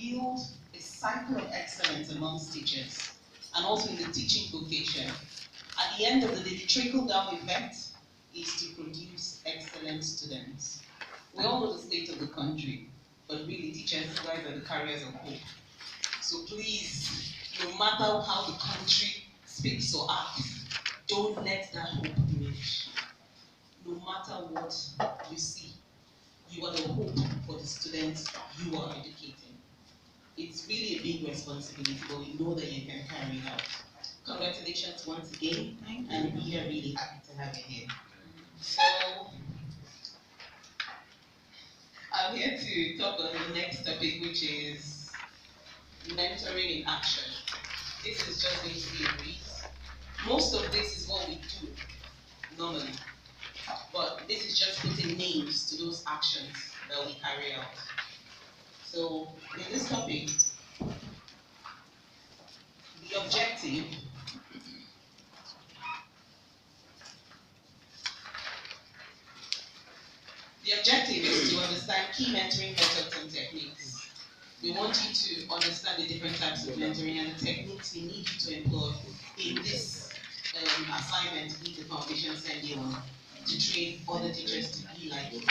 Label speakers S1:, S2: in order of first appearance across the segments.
S1: build a cycle of excellence amongst teachers and also in the teaching vocation. At the end of the day, the trickle-down effect is to produce excellent students. We all know the state of the country, but really teachers, guys, are the carriers of hope. So please, no matter how the country speaks or acts, don't let that hope diminish. No matter what you see, you are the hope for the students you are educating. It's really a big responsibility, but we know that you can carry it out. Congratulations once again, and we are really happy to have you here. So, I'm here to talk on the next topic, which is mentoring in action. This is just going to be a brief. Most of this is what we do normally, but this is just putting names to those actions that we carry out. So, in this topic, the objective is to understand key mentoring methods and techniques. We want you to understand the different types of mentoring and the techniques we need you to employ in this assignment we, the foundation, send you on to train other teachers to be like you.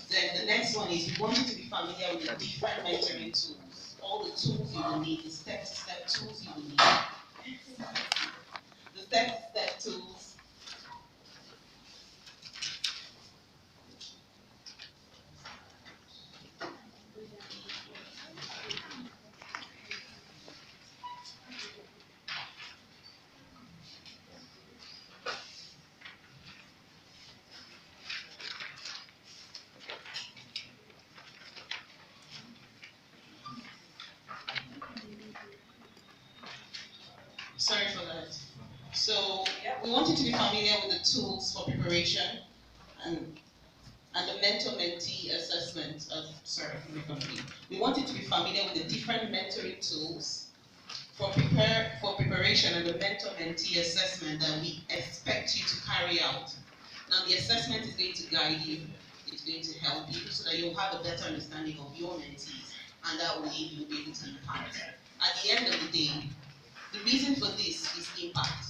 S1: Then the next one is we want you to be familiar with the different mentoring tools, all the tools you will need, the step-to-step tools you will need. The step-to-step tools. Sorry for that. So we want you to be familiar with the tools for preparation and the mentor-mentee assessment of, we want you to be familiar with the different mentoring tools for preparation and the mentor-mentee assessment that we expect you to carry out. Now the assessment is going to guide you, it's going to help you so that you'll have a better understanding of your mentees, and that way you'll be able to impact. At the end of the day, the reason for this is impact.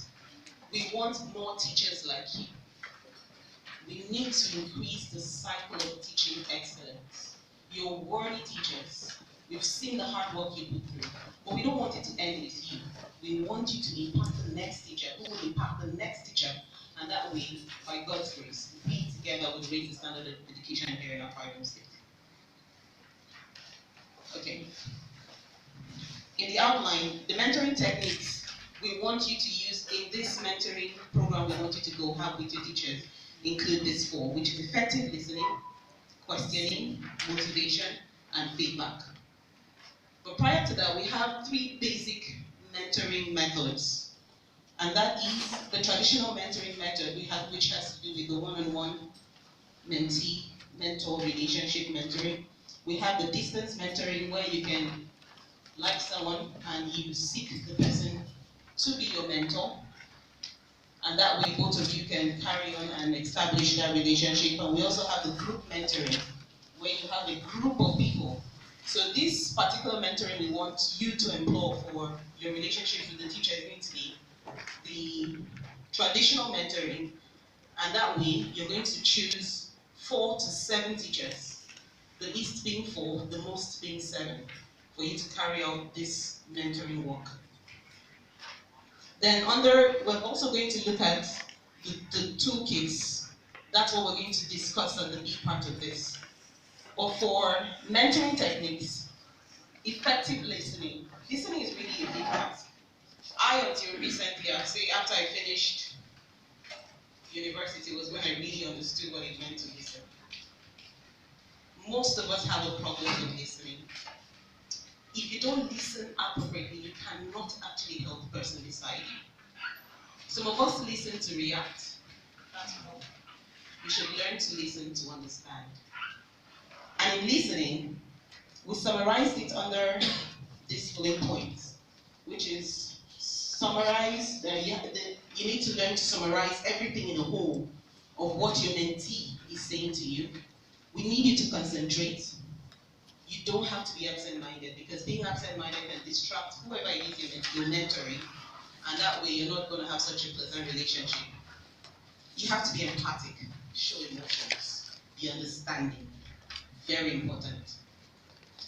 S1: We want more teachers like you. We need to increase the cycle of teaching excellence. You're worthy teachers. We've seen the hard work you put through, but we don't want it to end with you. We want you to impact the next teacher, who will impact the next teacher, and that way, by God's grace, we together will raise the standard of education here in our Ephraim state. Okay. In the outline, the mentoring techniques we want you to use in this mentoring program we want you to go have with your teachers include this four, which is effective listening, questioning, motivation, and feedback. But prior to that, we have three basic mentoring methods. And that is the traditional mentoring method which has to do with the one-on-one mentee-mentor relationship mentoring. We have the distance mentoring where you can like someone and you seek the person to be your mentor, and that way both of you can carry on and establish that relationship. And we also have the group mentoring where you have a group of people. So this particular mentoring we want you to employ for your relationship with the teacher is going to be the traditional mentoring, and that way you're going to choose 4 to 7 teachers, the least being 4, the most being 7. For you to carry out this mentoring work. Then we're also going to look at the toolkits. That's what we're going to discuss on the B part of this. But for mentoring techniques, effective listening. Listening is really a big task. Until recently, I'd say after I finished university was when I really understood what it meant to listen. Most of us have a problem with listening. If you don't listen appropriately, you cannot actually help the person beside you. Some of us listen to react. That's wrong. You should learn to listen to understand. And in listening, we summarized it under these following points, which is summarize. You need to learn to summarize everything in a whole of what your mentee is saying to you. We need you to concentrate. You don't have to be absent-minded, because being absent-minded can distract whoever it is you're mentoring, and that way you're not going to have such a pleasant relationship. You have to be empathic, show emotions, be understanding. Very important.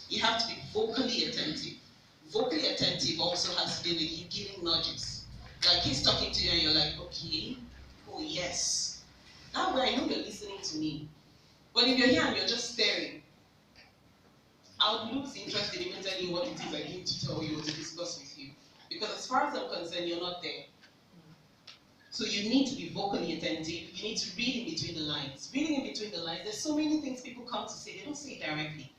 S1: You have to be vocally attentive. Vocally attentive also has to do with you giving nudges. Like he's talking to you and you're like, okay, oh yes. That way I know you're listening to me. But if you're here and you're just staring, I would lose interest in even telling you what it is I came to tell you or to discuss with you. Because as far as I'm concerned, you're not there. So you need to be vocally attentive. You need to read in between the lines. Reading in between the lines, there's so many things people come to say, they don't say it directly.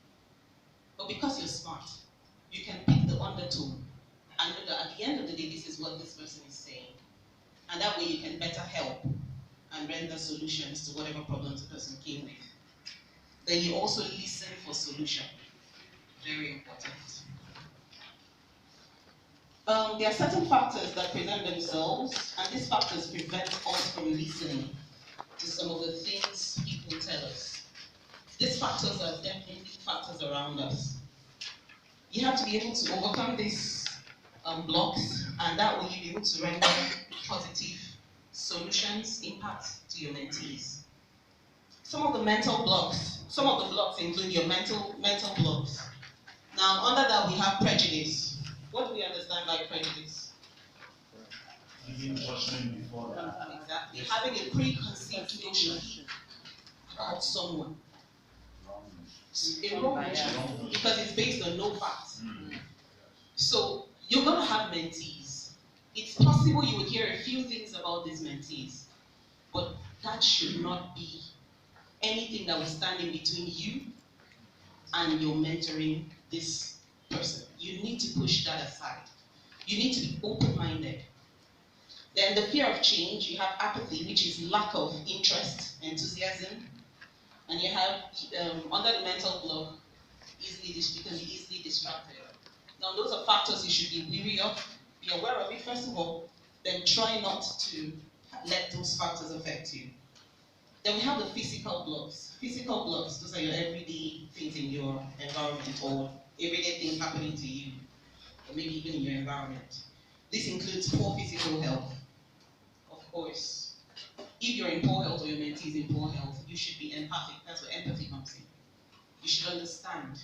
S1: But because you're smart, you can pick the undertone and know that at the end of the day, this is what this person is saying. And that way you can better help and render solutions to whatever problems the person came with. Then you also listen for solution. Very important. There are certain factors that present themselves, and these factors prevent us from listening to some of the things people tell us. These factors are definitely factors around us. You have to be able to overcome these blocks, and that way you'll be able to render positive solutions, impact to your mentees. Some of the blocks include your mental blocks. Now, under that we have prejudice. What do we understand by prejudice?
S2: Before that.
S1: Exactly. Having a preconceived notion about someone. A wrong notion, because it's based on no facts. So you're going to have mentees. It's possible you would hear a few things about these mentees, but that should not be anything that will stand in between you and your mentoring this person. You need to push that aside. You need to be open-minded. Then the fear of change, you have apathy, which is lack of interest, enthusiasm, and you have under the mental block, you can be easily distracted. Now those are factors you should be wary of, be aware of it first of all, then try not to let those factors affect you. Then we have the physical blocks. Physical blocks, those are your everyday things in your environment or everyday things happening to you, or maybe even in your environment. This includes poor physical health, of course. If you're in poor health or your mentee is in poor health, you should be empathic. That's where empathy comes in. You should understand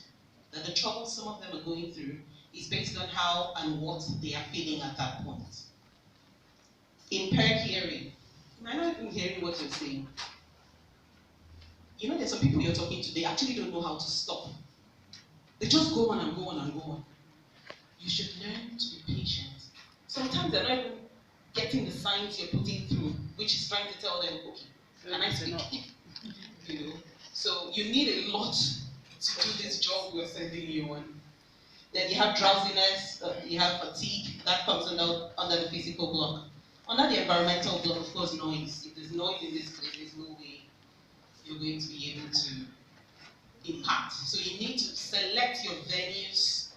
S1: that the trouble some of them are going through is based on how and what they are feeling at that point. Impaired hearing. You might not even hearing what you're saying. You know, there's some people you're talking to, they actually don't know how to stop. They just go on and go on and go on. You should learn to be patient. Sometimes they're not even getting the signs you're putting through, which is trying to tell them, okay, can I speak? You know, so you need a lot to do this job we're sending you on. Then you have drowsiness, you have fatigue, that comes under the physical block. Under the environmental block, of course, noise. If there's noise in this place, there's no way you're going to be able to impact. So you need to select your venues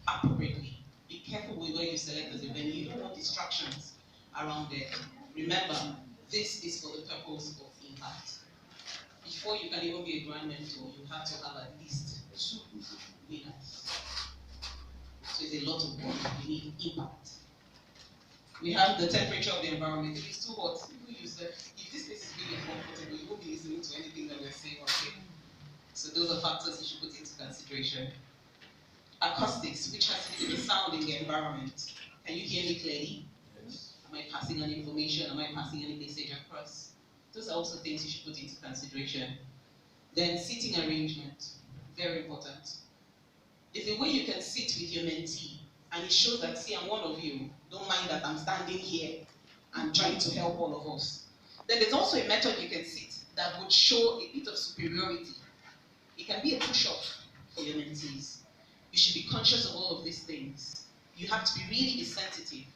S1: appropriately. Be careful with where you select as a venue. You don't want distractions around there. Remember, this is for the purpose of impact. Before you can even be a grand mentor, you have to have at least 2 winners. So it's a lot of work. You need impact. We have the temperature of the environment. If it's too hot, people use that. If this place is really uncomfortable, you won't be listening to anything that we're saying or saying. So those are factors you should put into consideration. Acoustics, which has to do with the sound in the environment. Can you hear me clearly? Yes. Am I passing on information? Am I passing any message across? Those are also things you should put into consideration. Then seating arrangement, very important. There's a way you can sit with your mentee, and it shows that, see, I'm one of you. Don't mind that I'm standing here and trying to help all of us. Then there's also a method you can sit that would show a bit of superiority. It can be a push-up for your mentees. You should be conscious of all of these things. You have to be really sensitive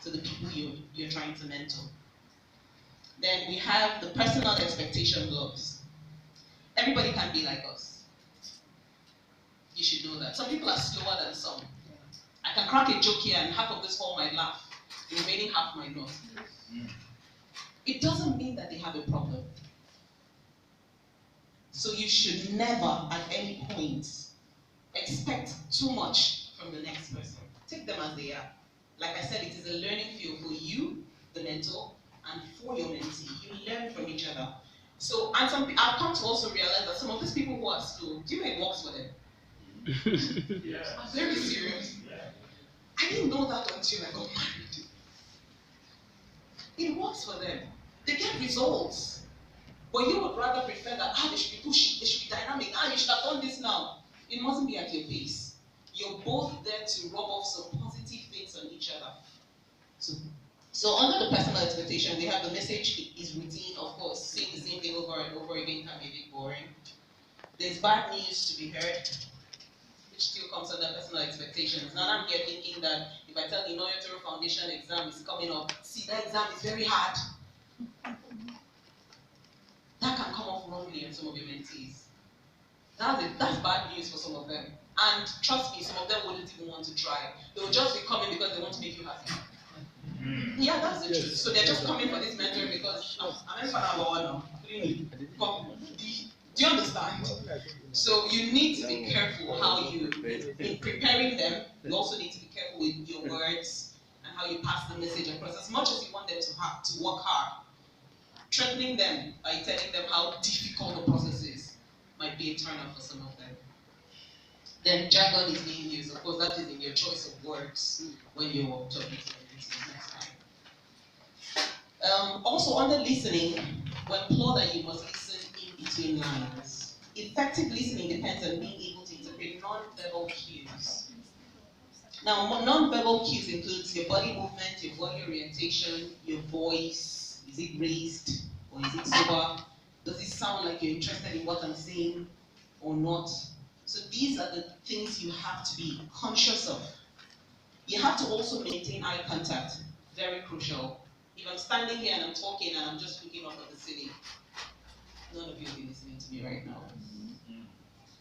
S1: to the people you're trying to mentor. Then we have the personal expectation blocks. Everybody can be like us. You should know that. Some people are slower than some. I can crack a joke here and half of this hall might laugh. The remaining half might not. It doesn't mean that they have a problem. So you should never at any point expect too much from the next person. Take them as they are. Like I said, it is a learning field for you, the mentor, and for your mentee. You learn from each other. So, and I've come to also realize that some of these people who are slow, do you know it works for them? Yeah. I'm very serious. Yeah. I didn't know that until I got married. It works for them. They get results. But you would rather prefer that, they should be pushy, they should be dynamic, you should have done this now. It mustn't be at your pace. You're both there to rub off some positive things on each other. So under the personal expectation, we have the message is routine, of course. Saying the same thing over and over again can be a bit boring. There's bad news to be heard, which still comes under personal expectations. Now I'm here thinking that if I tell the Inoyo Toro Foundation exam is coming up, see, that exam is very hard. That can come off wrongly on some of your mentees. That's bad news for some of them. And trust me, some of them wouldn't even want to try. They'll just be coming because they want to make you happy. Yeah, that's the truth. So they're just coming for this mentoring because I'm in Panama. Do you understand? So you need to be careful how you, in preparing them, you also need to be careful with your words and how you pass the message across. As much as you want them to work hard, threatening them by telling them how difficult the process is might be a turn-off for some of them. Then jargon is being used. Of course, that is in your choice of words when you're talking to them next time. Also, under listening, when implore that you must listen in between lines. Effective listening depends on being able to interpret non-verbal cues. Now, non-verbal cues includes your body movement, your body orientation, your voice. Is it raised or is it sober? Does it sound like you're interested in what I'm saying or not? So these are the things you have to be conscious of. You have to also maintain eye contact, very crucial. If I'm standing here and I'm talking and I'm just looking up at the ceiling, none of you will be listening to me right now.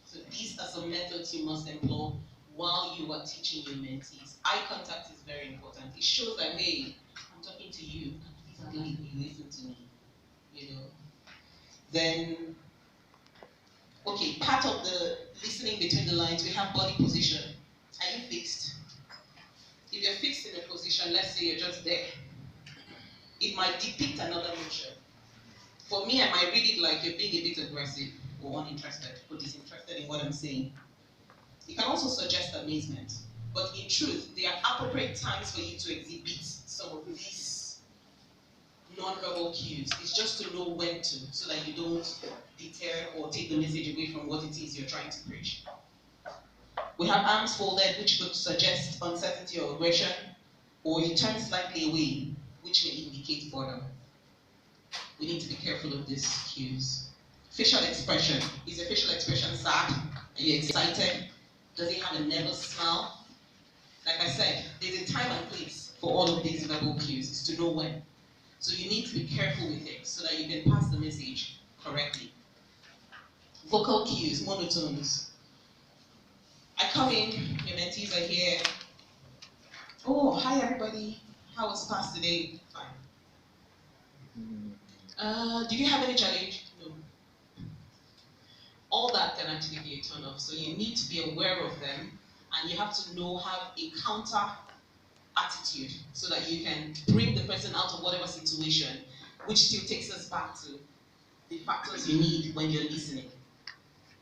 S1: So these are some methods you must employ while you are teaching your mentees. Eye contact is very important. It shows that, hey, I'm talking to you, and please you listen to me, you know. Then, okay, part of the listening between the lines, we have body position. Are you fixed? If you're fixed in a position, let's say you're just there, it might depict another motion. For me, I might read it like you're being a bit aggressive or uninterested or disinterested in what I'm saying. It can also suggest amazement. But in truth, there are appropriate times for you to exhibit some of these non-verbal cues. It's just to know when to, so that you don't deter or take the message away from what it is you're trying to preach. We have arms folded, which could suggest uncertainty or aggression, or you turn slightly away, which may indicate boredom. We need to be careful of these cues. Facial expression. Is your facial expression sad? Are you excited? Does it have a nervous smile? Like I said, there's a time and place for all of these verbal cues. It's to know when. So you need to be careful with it so that you can pass the message correctly. Vocal cues, monotones. I come in, your mentees are here. Oh, hi everybody. How was class today? Fine. Did you have any challenge? No. All that can actually be a turn off. So you need to be aware of them, and you have to have a counter attitude so that you can bring the person out of whatever situation, which still takes us back to the factors you need when you're listening.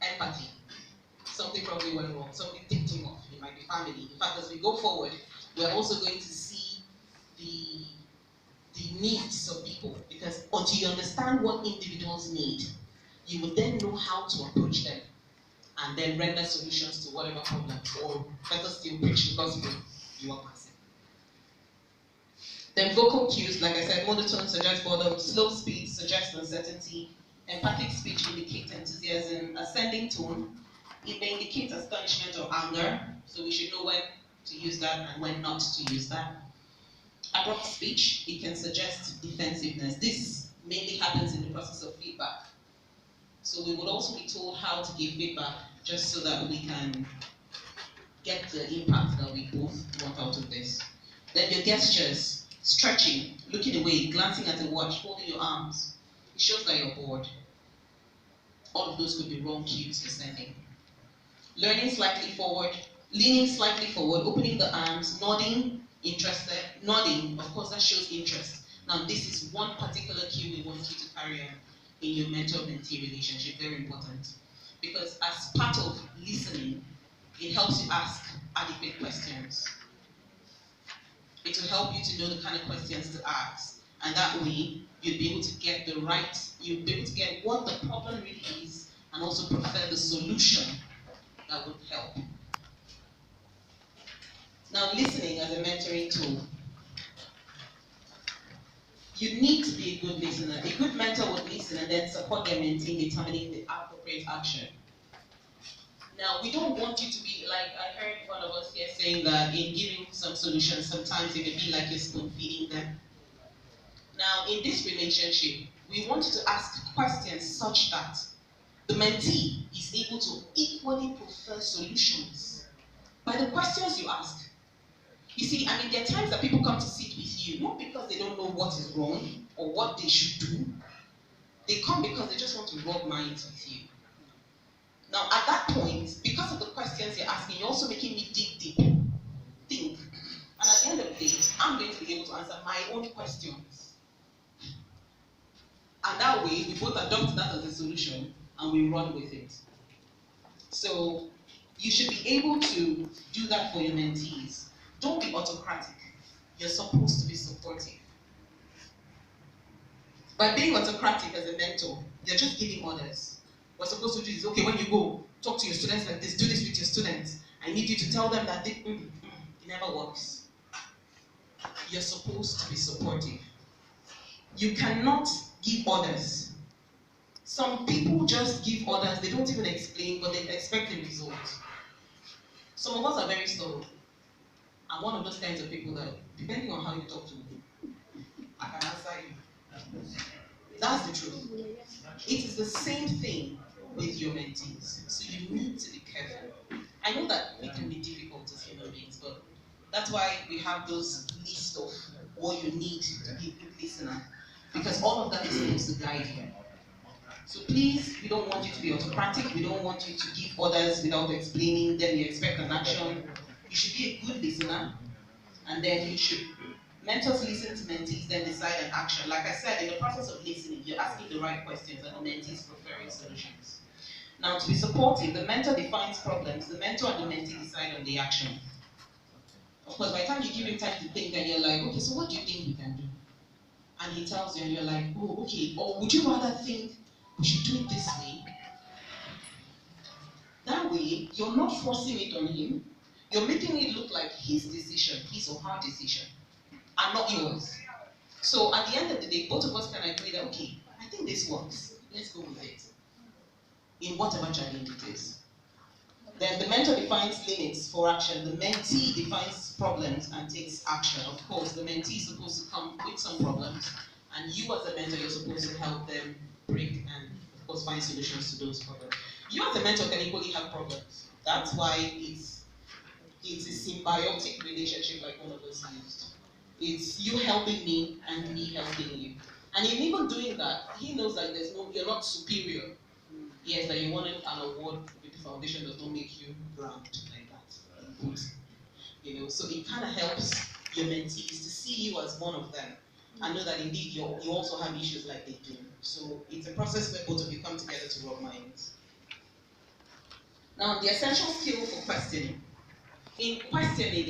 S1: Empathy. Something probably went wrong. Something tipped him off. It might be family. In fact, as we go forward, we're also going to see the needs of people, because until you understand what individuals need, you will then know how to approach them and then render solutions to whatever problem, or better still, preach the gospel you are passing. Then vocal cues, like I said, monotone suggests boredom, slow speed suggests uncertainty, empathic speech indicates enthusiasm, ascending tone, it may indicate astonishment or anger, so we should know when to use that and when not to use that. Abrupt speech, it can suggest defensiveness. This mainly happens in the process of feedback. So we will also be told how to give feedback, just so that we can get the impact that we both want out of this. Then your gestures, stretching, looking away, glancing at the watch, folding your arms. It shows that you're bored. All of those could be wrong cues you're sending. leaning slightly forward, opening the arms, nodding, interested, nodding, of course that shows interest. Now this is one particular cue we want you to carry on in your mentor-mentee relationship, very important. Because as part of listening, it helps you ask adequate questions. It will help you to know the kind of questions to ask. And that way, you'll be able to get you'll be able to get what the problem really is, and also prefer the solution that would help. Now, listening as a mentoring tool. You need to be a good listener. A good mentor would listen and then support their mentee in determining the appropriate action. Now, we don't want you to be like, I heard one of us here saying that in giving some solutions, sometimes it may be like you're spoon feeding them. Now, in this relationship, we want you to ask questions such that the mentee is able to equally prefer solutions by the questions you ask. You see, I mean, there are times that people come to sit with you, not because they don't know what is wrong or what they should do. They come because they just want to rub minds with you. Now, at that point, because of the questions you're asking, you're also making me dig deep, think. And at the end of the day, I'm going to be able to answer my own questions. And that way, we both adopt that as a solution and we run with it. So, you should be able to do that for your mentees. Don't be autocratic. You're supposed to be supportive. By being autocratic as a mentor, you're just giving orders. We're supposed to do this. Okay, when you go, talk to your students like this, do this with your students. I need you to tell them that it never works. You're supposed to be supportive. You cannot give orders. Some people just give orders, they don't even explain, but they expect a result. Some of us are very stubborn. I'm one of those kinds of people that, depending on how you talk to me, I can answer you. That's the truth. It is the same thing with your mentees. So you need to be careful. I know that it can be difficult as human beings, but that's why we have those lists of what you need to be a good listener. Because all of that is supposed to guide you. So please, we don't want you to be autocratic. We don't want you to give orders without explaining. Then you expect an action. You should be a good listener. And then you should. Mentors listen to mentees, then decide an action. Like I said, in the process of listening, you're asking the right questions and the mentees preferring solutions. Now, to be supportive, the mentor defines problems. The mentor and the mentee decide on the action. Of course, by the time you give him time to think, and you're like, okay, so what do you think we can do? And he tells you, and you're like, oh, okay. Or would you rather think we should do it this way? That way, you're not forcing it on him. You're making it look like his decision, his or her decision, and not yours. So at the end of the day, both of us can agree that, okay, I think this works. Let's go with it. In whatever challenge it is. Then the mentor defines limits for action. The mentee defines problems and takes action. Of course, the mentee is supposed to come with some problems, and you as a mentor, you're supposed to help them break and, of course, find solutions to those problems. You as a mentor can equally have problems. That's why it's a symbiotic relationship like one of us used. It's you helping me and me helping you. And in even doing that, he knows that you're not superior. Yes, that you wanted an award with the foundation does not make you brand like that. You know, so it kind of helps your mentees to see you as one of them and know that indeed you also have issues like they do. So it's a process where both of you come together to rub minds. Now, the essential skill for questioning. In questioning,